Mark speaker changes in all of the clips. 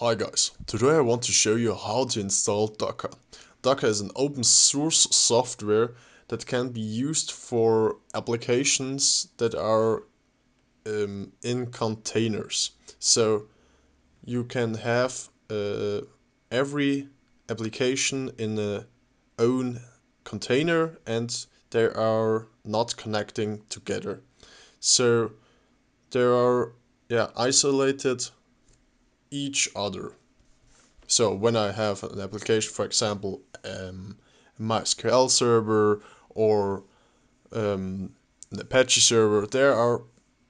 Speaker 1: Hi guys, today I want to show you how to install Docker. Docker is an open source software that can be used for applications that are in containers. So you can have every application in a own container and they are not connecting together. So they are isolated each other. So when I have an application, for example, MySQL server or an Apache server, they are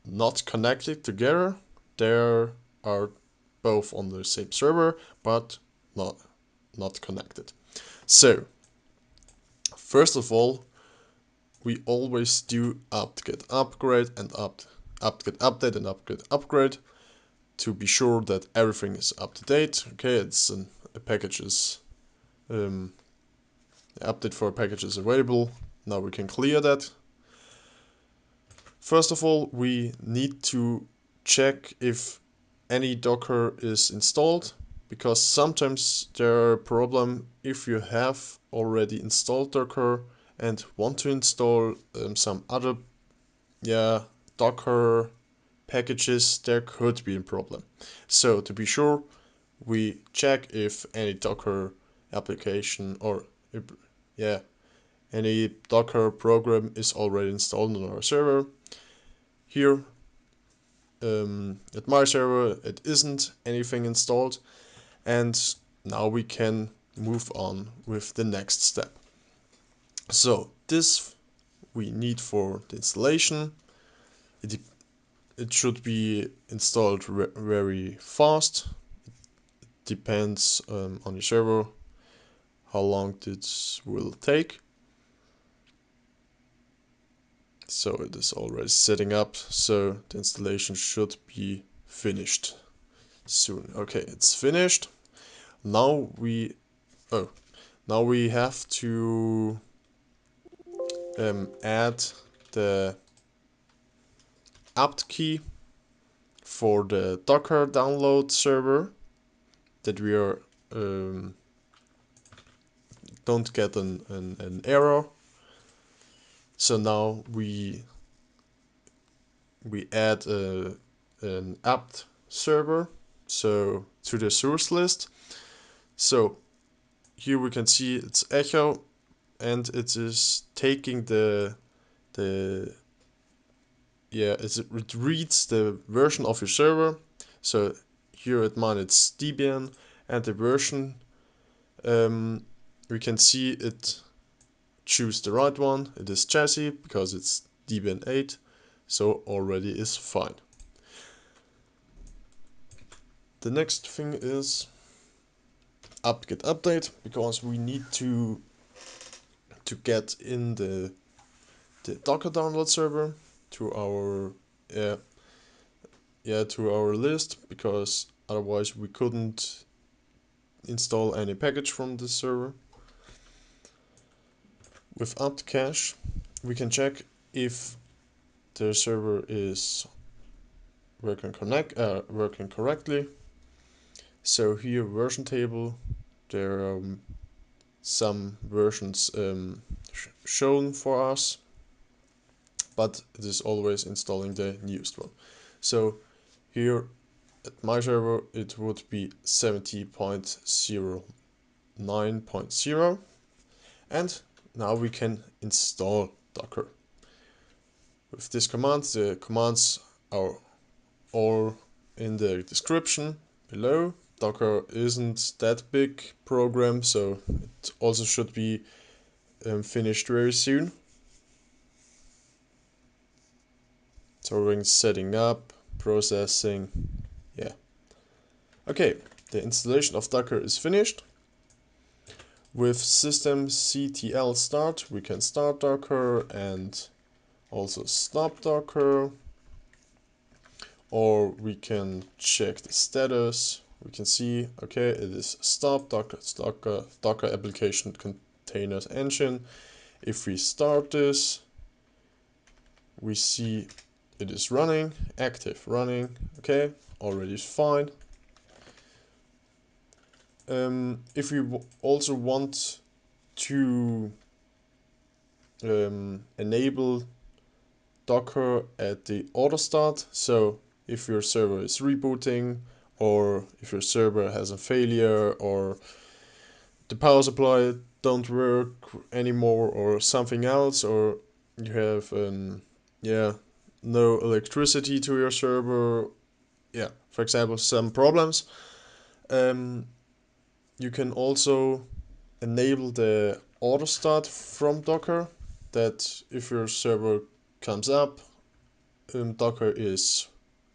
Speaker 1: not connected together. They are both on the same server, but not connected. So first of all, we always do apt-get upgrade and apt-get update and apt-get upgrade to be sure that everything is up to date. Okay, a package is update for a package is available. Now we can clear that. First of all, we need to check if any Docker is installed, because sometimes there are a problem if you have already installed Docker and want to install some other Docker packages. There could be a problem. So to be sure, we check if any Docker application or any Docker program is already installed on our server. Here at my server it isn't anything installed, and now we can move on with the next step. So this we need for the installation. It should be installed very fast. It depends on your server how long this will take. So it is already setting up, so the installation should be finished soon. Okay, it's finished. Now we have to add the apt key for the Docker download server, that we are don't get an error. So now we add an apt server to the source list. So here we can see it's echo, and it is taking it reads the version of your server. So here at mine it's Debian, and the version we can see it choose the right one. It is chassis because it's Debian 8, so already is fine. The next thing is apt-get update, because we need to get in the Docker download server to our list, because otherwise we couldn't install any package from this server. With apt cache, we can check if the server is working correctly. So here, version table, there are some versions shown for us, but it is always installing the newest one. So here at my server it would be 70.09.0, and now we can install Docker. With this command, the commands are all in the description below. Docker isn't that big program, so it also should be finished very soon. So we're setting up, processing, Okay, the installation of Docker is finished. With systemctl start, we can start Docker and also stop Docker, or we can check the status. We can see, okay, it is stop Docker application containers engine. If we start this, we see it is running, active running. Okay, already fine. If we also want to enable Docker at the auto start, so if your server is rebooting, or if your server has a failure, or the power supply don't work anymore, or something else, or you have no electricity to your server, for example, some problems, you can also enable the auto start from Docker, that if your server comes up, Docker is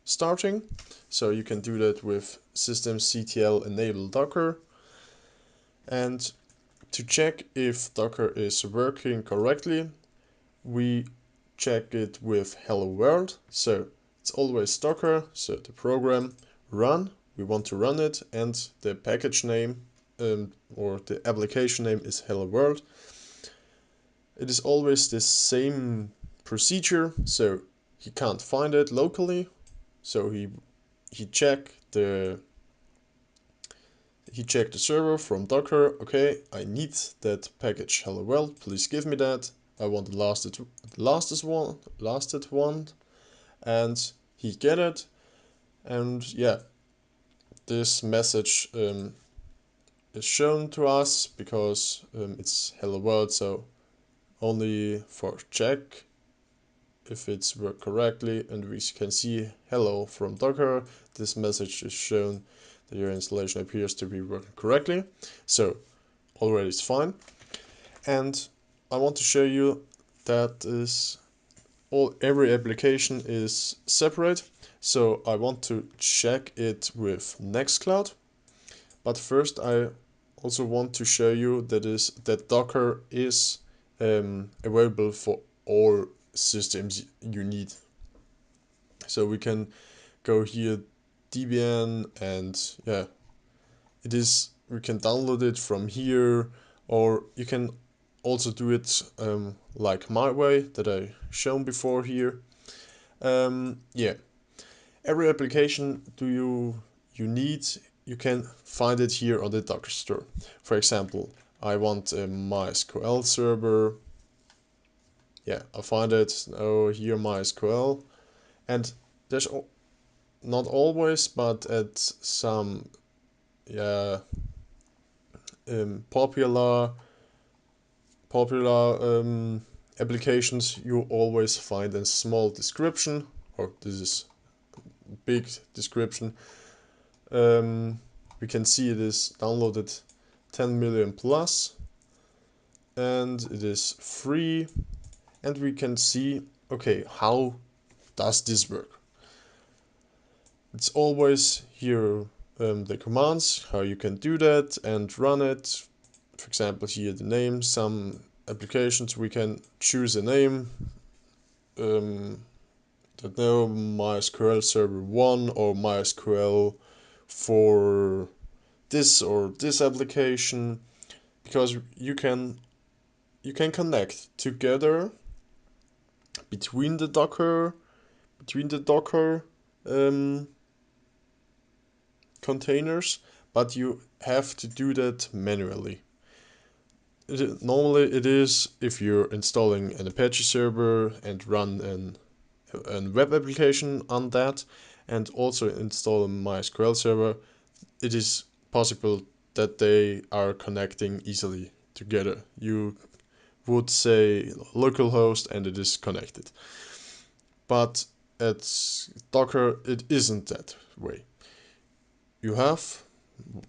Speaker 1: starting. So you can do that with systemctl enable Docker. And to check if Docker is working correctly, we check it with hello world. So it's always Docker, so the program run, we want to run it, and the package name or the application name is hello world. It is always the same procedure, so he can't find it locally, so he checked the server from Docker. Okay, I need that package hello world, please give me that. I want the lasted one, and he get it. And this message is shown to us because it's hello world, so only for check if it's worked correctly, and we can see hello from Docker. This message is shown that your installation appears to be working correctly, so already it's fine. And I want to show you that every application is separate, so I want to check it with Nextcloud. But first I also want to show you that Docker is available for all systems you need. So we can go here Debian, and we can download it from here, or you can also do it like my way that I shown before here. Every application you need, you can find it here on the Docker store. For example, I want a MySQL server. I find it here MySQL, and there's not always, but at some popular applications, you always find a small description, or this is big description. We can see it is downloaded 10 million plus, and it is free, and we can see, okay, how does this work? It's always here the commands, how you can do that and run it. For example, here the name. Some applications we can choose a name, MySQL server 1 or MySQL for this or this application, because you can connect together between the Docker containers, but you have to do that manually. Normally it is if you're installing an Apache server and run a web application on that, and also install a MySQL server, it is possible that they are connecting easily together. You would say localhost and it is connected. But at Docker it isn't that way. You have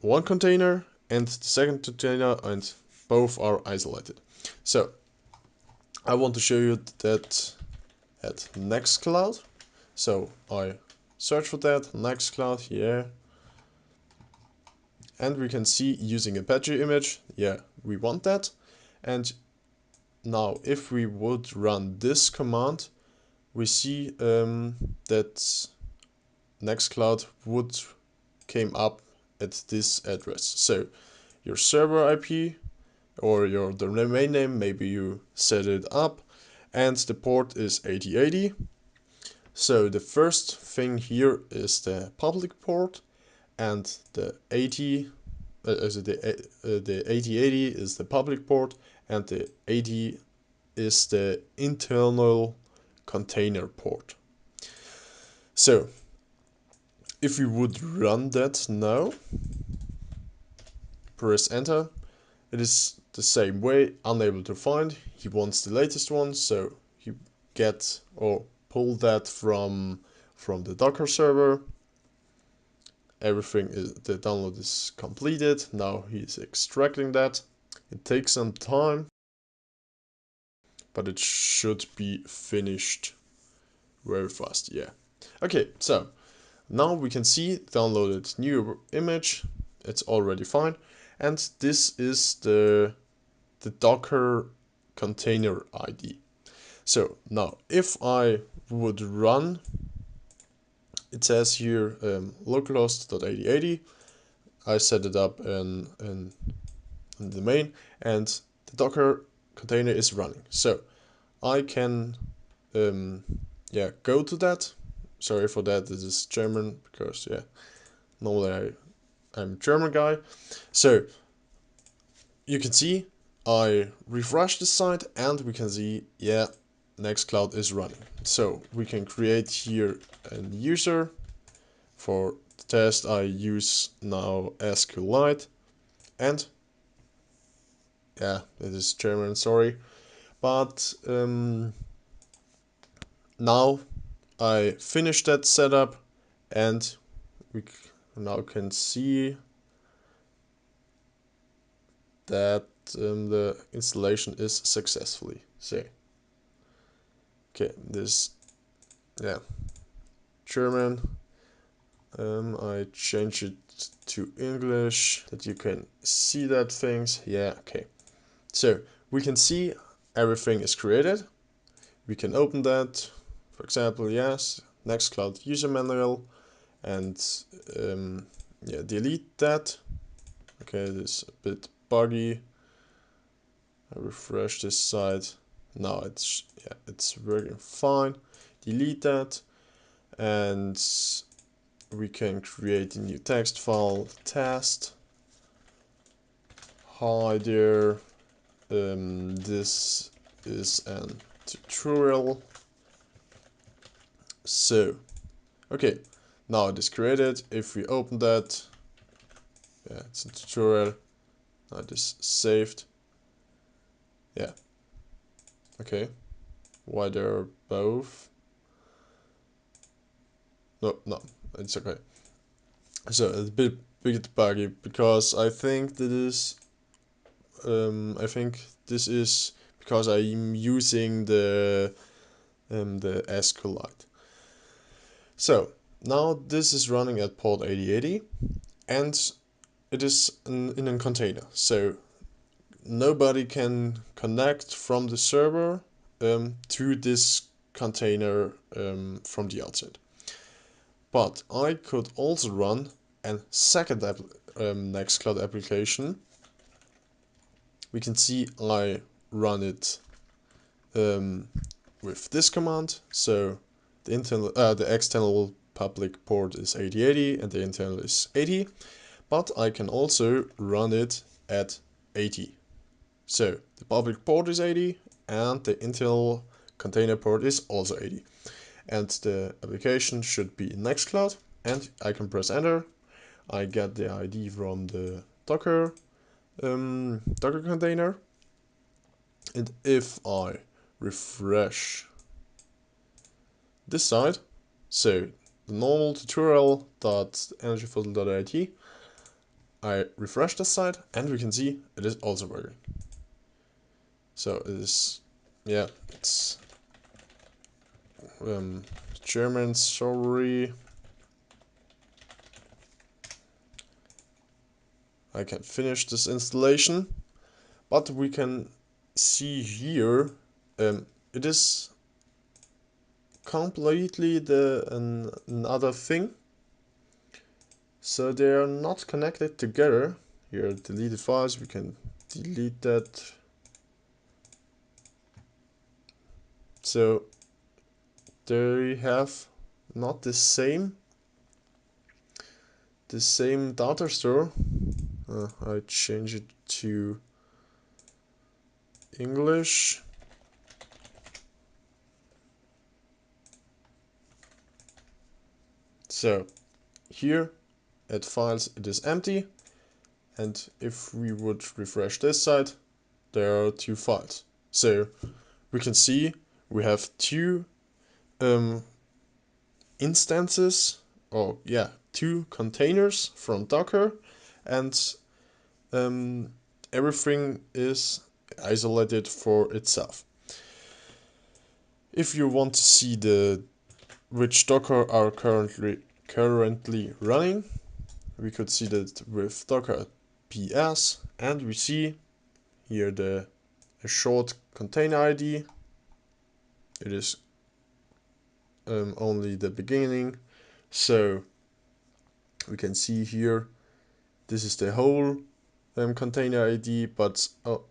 Speaker 1: one container and the second container, and both are isolated. So I want to show you that at Nextcloud. So I search for that, Nextcloud here. And we can see using Apache image, we want that. And now if we would run this command, we see that Nextcloud would came up at this address. So your server IP or your domain name, maybe you set it up, and the port is 8080. So the first thing here is the public port, and the 80 the 8080 is the public port, and the 80 is the internal container port. So if we would run that now, press enter, it is the same way, unable to find. He wants the latest one, so he get or pull that from the Docker server. Everything is, the download is completed. Now he's extracting that. It takes some time, but it should be finished very fast. Yeah. Okay, so now we can see downloaded new image. It's already fine, and this is the Docker container ID. So now if I would run, it says here localhost.8080. I set it up in the main, and the Docker container is running. So I can go to that. Sorry for that, this is German, because normally I'm a German guy. So you can see I refresh the site, and we can see, Nextcloud is running. So we can create here a user. For the test I use now SQLite, and it is German, sorry, but now I finished that setup, and we now can see that the installation is successfully. So okay, this German, I change it to English that you can see that things. Okay, so we can see everything is created. We can open that, for example, yes, Nextcloud user manual, and delete that. Okay, this is a bit buggy. I refresh this site. Now it's working fine. Delete that, and we can create a new text file. Test. Hi there. This is an tutorial. So, okay, now it is created. If we open that, it's a tutorial. Now it is saved. Okay. Why they're both? No, it's okay. So it's a bit buggy, because I think this is because I'm using the SQLite. So now this is running at port 8080, and it is in a container. So nobody can connect from the server to this container from the outside. But I could also run a second Nextcloud application. We can see I run it with this command. So the external public port is 8080 and the internal is 80, but I can also run it at 80. So the public port is 80 and the internal container port is also 80. And the application should be in Nextcloud, and I can press enter. I get the ID from the Docker container, and if I refresh this site, so the normal tutorial.energyfilter.it, I refresh this site, and we can see it is also working. So it is, it's German, sorry. I can finish this installation, but we can see here it is completely another thing. So they are not connected together. Here, deleted files, we can delete that. So they have not the same data store. I change it to English. So here at files it is empty, and if we would refresh this side, there are 2 files. So we can see we have 2 instances, or yeah, 2 containers from Docker, and everything is isolated for itself. If you want to see which Docker are currently running, we could see that with Docker ps, and we see here a short container ID. It is only the beginning, so we can see here this is the whole container ID, but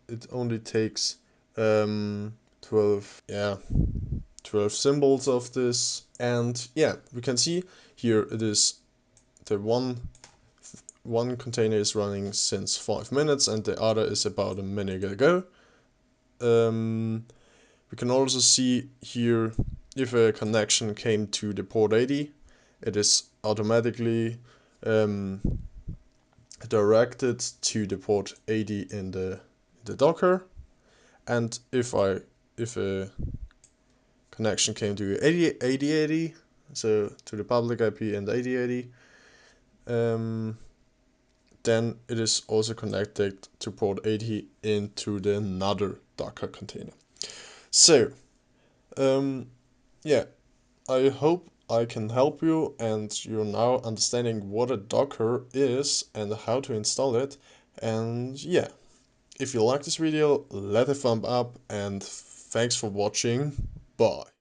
Speaker 1: it only takes 12 symbols of this. And yeah, we can see here it is the one container is running since 5 minutes and the other is about a minute ago. We can also see here if a connection came to the port 80, it is automatically directed to the port 80 in the Docker. And if a connection came to 8080, so to the public IP and 8080, then it is also connected to port 80 into the another Docker container. So yeah, I hope I can help you and you're now understanding what a Docker is and how to install it. And yeah, if you like this video, let a thumb up, and thanks for watching. Bye.